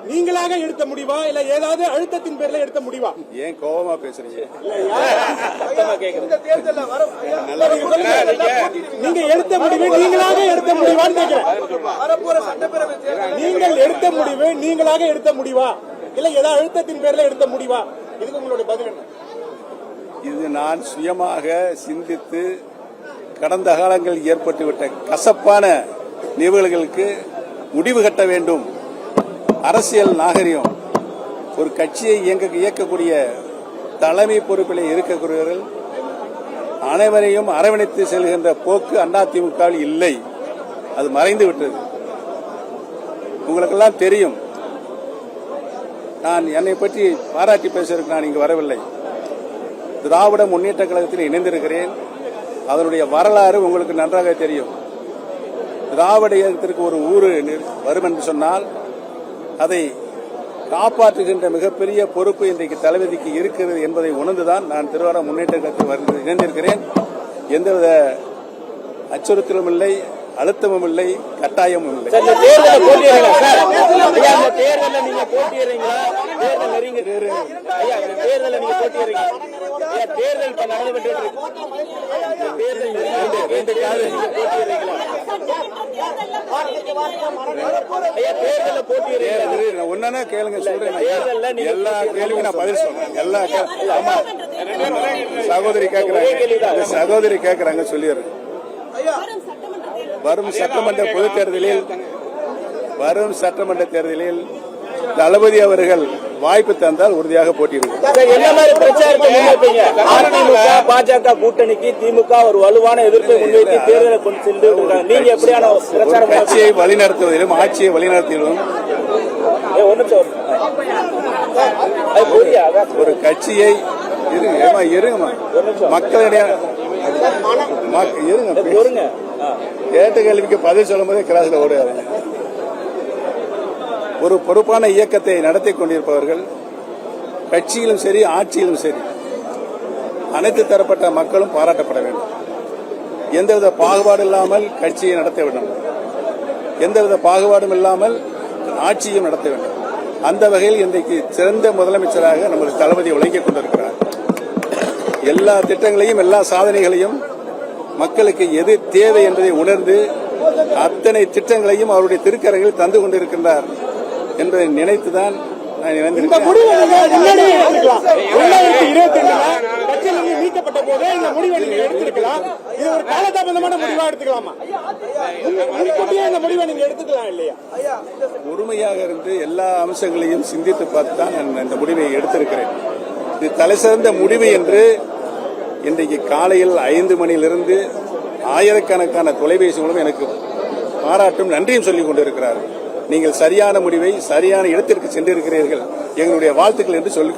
நீங்களாக எடுத்த முடிவா இல்ல ஏதாவது அழுத்தத்தின் பேர்ல எடுத்த முடிவா? ஏன் கோபமா பேசுறீங்க? நீங்க எடுத்த முடிவு நீங்களாக எடுத்த முடிவான்னு கேட்கிறேன். நீங்கள் எடுத்த முடிவு நீங்களாக எடுத்த முடிவா இல்ல ஏதாவது அழுத்தத்தின் பேர்ல எடுத்த முடிவா? இதுக்கு உங்களுடைய பதில் என்ன? இது நான் சுயமாக சிந்தித்து கடந்த காலங்களில் ஏற்பட்டுவிட்ட கசப்பான நிகழ்வுகளுக்கு முடிவு கட்ட வேண்டும். அரசியல் நாகரிகம் ஒரு கட்சியை இயக்கக்கூடிய தலைமை பொறுப்பில் இருக்கக்கூடியவர்கள் அனைவரையும் அரவணைத்து செல்கின்ற போக்கு அதிமுகவில் இல்லை. அது மறைந்து விட்டது. உங்களுக்கெல்லாம் தெரியும். நான் என்னை பற்றி பாராட்டி பேசுவதற்கு நான் இங்கு வரவில்லை. திராவிட முன்னேற்ற கழகத்தில் இணைந்திருக்கிறேன். அதனுடைய வரலாறு உங்களுக்கு நன்றாக தெரியும். திராவிட இயக்கத்திற்கு ஒரு ஊரு வரும் என்று சொன்னால் அதை காப்பாற்றுகின்ற மிகப்பெரிய பொறுப்பு இன்றைக்கு தளபதிக்கு இருக்கிறது என்பதை உணர்ந்துதான் நான் திருவாரூர் முன்னேற்ற கழகத்தில் இணைந்திருக்கிறேன். எந்தவித அச்சுறுத்தலும் இல்லை, அழுத்தமும் இல்லை, கட்டாயமும் இல்லை. ஒன்னா கேளுங்க, சொல்றேன். எல்லா கேள்விக்கும் நான் பதில் சொல்றேன். எல்லா சகோதரி கேட்கிறாங்க சொல்லிடுறேன். வரும் சட்டமன்ற பொதுத் தேர்தலில் தளபதி அவர்கள் வாய்ப்பு தந்தால் உறுதியாக போட்டியிடுவோம். பாஜக கூட்டணிக்கு திமுக ஒரு வலுவான எதிர்ப்பை முன்வைத்து தேர்தலை கொண்டு சென்று நீங்க எப்படியான கட்சியை வழிநடத்துவதிலும் ஆட்சியை வழிநடத்துவதிலும் ஒரு கட்சியை மக்களிடையே கேட்ட கேள்விக்கு பதில் சொல்லும் போதே கிராஸ்ல ஓடுவாங்க. ஒரு பொறுப்பான இயக்கத்தை நடத்தி கொண்டிருப்பவர்கள் கட்சியிலும் சரி ஆட்சியிலும் சரி அனைத்து தரப்பட்ட மக்களும் பாராட்டப்பட வேண்டும். எந்தவித பாகுபாடு இல்லாமல் கட்சியை நடத்த வேண்டும். எந்தவித பாகுபாடும் இல்லாமல் ஆட்சியும் நடத்த வேண்டும். அந்த வகையில் இன்றைக்கு சிறந்த முதலமைச்சராக நமது தளபதி விளங்கிக் கொண்டிருக்கிறார். எல்லா திட்டங்களையும் எல்லா சாதனைகளையும் மக்களுக்கு எது தேவை என்பதை உணர்ந்து அத்தனை திட்டங்களையும் அவருடைய திருக்கரங்களில் தந்து கொண்டிருக்கின்றார் என்பதை நினைத்துதான் நான் நீக்கப்பட்ட போதே இந்த முடிவை நீங்க எடுத்திருக்கலாம். இது ஒரு காலதாமதமான முடிவா எடுத்துக்கலாமா? முன்கூட்டியே இந்த முடிவை நீங்க எடுத்துக்கலாம் இல்லையா? பொறுமையாக இருந்து எல்லா அம்சங்களையும் சிந்தித்து பார்த்து தான் நான் இந்த முடிவை எடுத்திருக்கிறேன். இது தலை சிறந்த முடிவு என்று இன்றைக்கு காலையில் 5 மணியிலிருந்து ஆயிரக்கணக்கான தொலைபேசி மூலம் எனக்கு பாராட்டும் நன்றியும் சொல்லிக் கொண்டிருக்கிறார்கள். நீங்கள் சரியான முடிவை சரியான இடத்திற்கு சென்றிருக்கிறீர்கள், எங்களுடைய வாழ்த்துக்கள் என்று சொல்லி